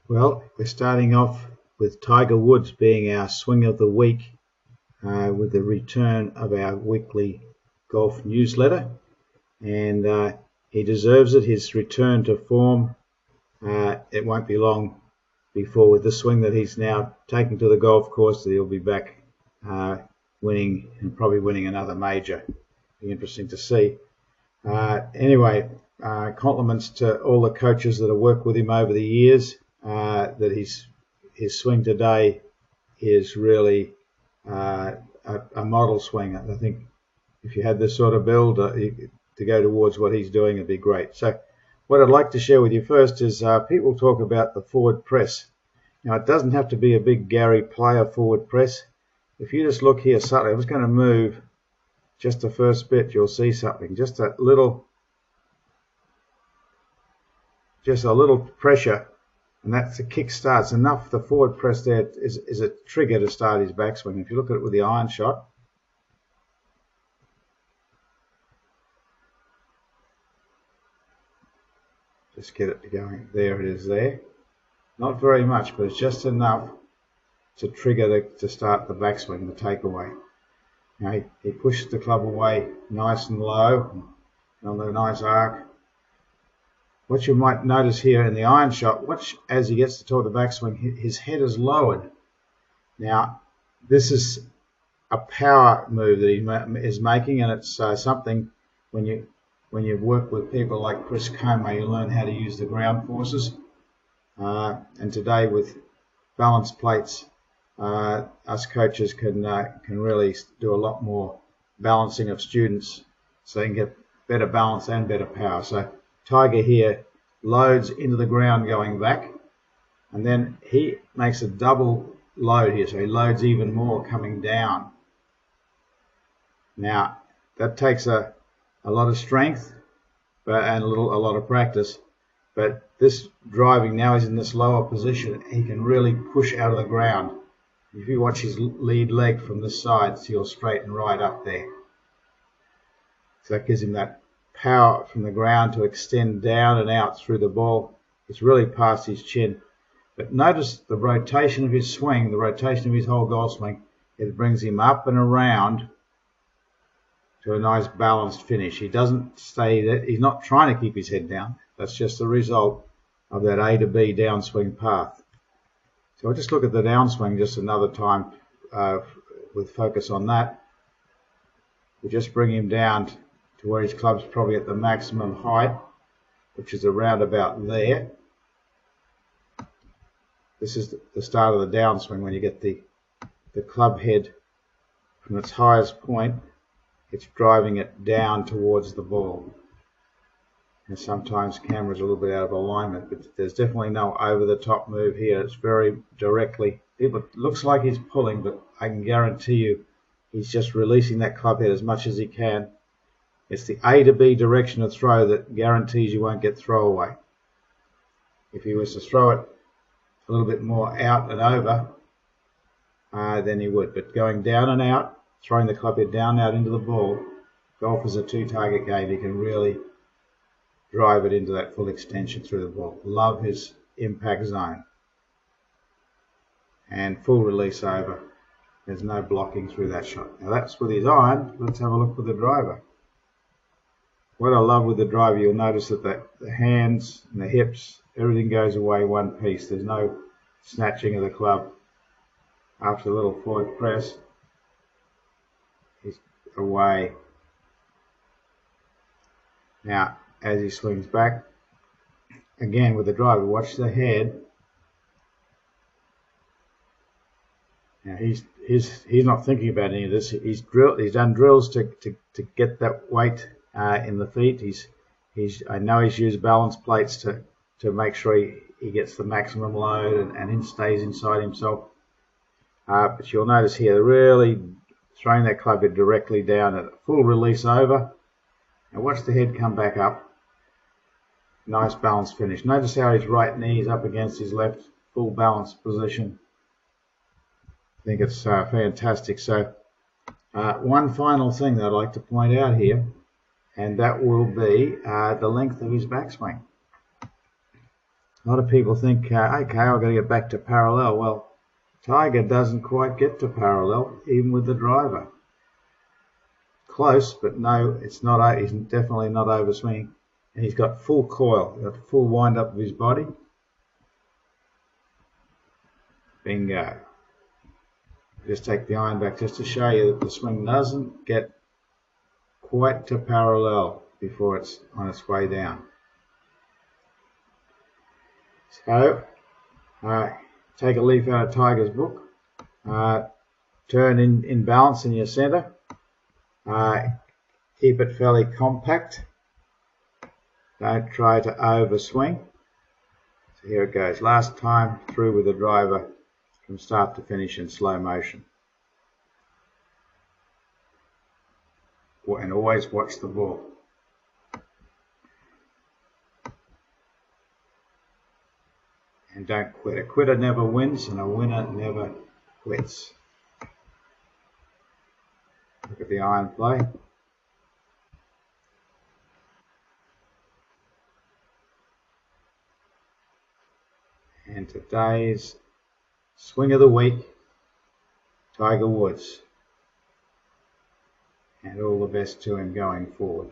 Well, we're starting off with Tiger Woods being our swing of the week with the return of our weekly golf newsletter, and he deserves it. His return to form. It won't be long before, with the swing that he's now taking to the golf course, that he'll be back winning, and probably winning another major. Be interesting to see. Anyway, compliments to all the coaches that have worked with him over the years. That his swing today is really a model swing. I think if you had this sort of build to go towards what he's doing, it'd be great. So what I'd like to share with you first is people talk about the forward press. Now, it doesn't have to be a big Gary Player forward press. If you just look here subtly, I'm just going to move just the first bit, you'll see something. Just a little pressure, and that's a kick start. It's enough. The forward press there is a trigger to start his backswing. If you look at it with the iron shot, just get it going. There it is there. Not very much, but it's just enough to trigger to start the backswing, the takeaway. Now he pushes the club away nice and low on the nice arc. What you might notice here in the iron shot, watch as he gets toward the backswing, his head is lowered. Now, this is a power move that he is making, and it's something when you work with people like Chris Como, you learn how to use the ground forces. And today with balance plates, us coaches can really do a lot more balancing of students, so they can get better balance and better power. So Tiger here loads into the ground going back, and then he makes a double load here, so he loads even more coming down. Now that takes a lot of strength and a lot of practice, but this driving, now he's in this lower position, he can really push out of the ground. If you watch his lead leg from this side, so he'll straighten right up there. So that gives him that power from the ground to extend down and out through the ball. It's really past his chin. But notice the rotation of his swing, the rotation of his whole golf swing. It brings him up and around to a nice balanced finish. He doesn't stay there. He's not trying to keep his head down. That's just the result of that A to B downswing path. So I'll just look at the downswing just another time with focus on that. We just bring him down to where his club's probably at the maximum height, which is around about there. This is the start of the downswing, when you get the club head from its highest point. It's driving it down towards the ball. And sometimes camera's a little bit out of alignment, but there's definitely no over-the-top move here. It's very directly. It looks like he's pulling, but I can guarantee you he's just releasing that club head as much as he can. It's the A to B direction of throw that guarantees you won't get throwaway. If he was to throw it a little bit more out and over, then he would. But going down and out, throwing the club head down and out into the ball, golf is a two-target game. He can really drive it into that full extension through the ball. Love his impact zone. And full release over. There's no blocking through that shot. Now that's with his iron. Let's have a look with the driver. What I love with the driver, you'll notice that the hands and the hips, everything goes away one piece. There's no snatching of the club. After the little forward press, he's away. Now, as he swings back, again with the driver, watch the head. Now he's not thinking about any of this. He's done drills to get that weight in the feet. I know he's used balance plates to make sure he gets the maximum load and he stays inside himself. But you'll notice here, really throwing that club head directly down at a full release over. Now watch the head come back up. Nice balanced finish. Notice how his right knee is up against his left, full balanced position. I think it's fantastic. So one final thing that I'd like to point out here, and that will be the length of his backswing. A lot of people think, okay, I've got to get back to parallel. Well, Tiger doesn't quite get to parallel, even with the driver. Close, but no, it's not. He's definitely not overswinging. And he's got full coil, got full wind up of his body. Bingo. Just take the iron back just to show you that the swing doesn't get quite to parallel before it's on its way down. So, take a leaf out of Tiger's book. Turn in balance in your center. Keep it fairly compact. Don't try to overswing. So here it goes. Last time through with the driver from start to finish in slow motion. And always watch the ball. And don't quit. A quitter never wins and a winner never quits. Look at the iron play. And today's swing of the week, Tiger Woods. And all the best to him going forward.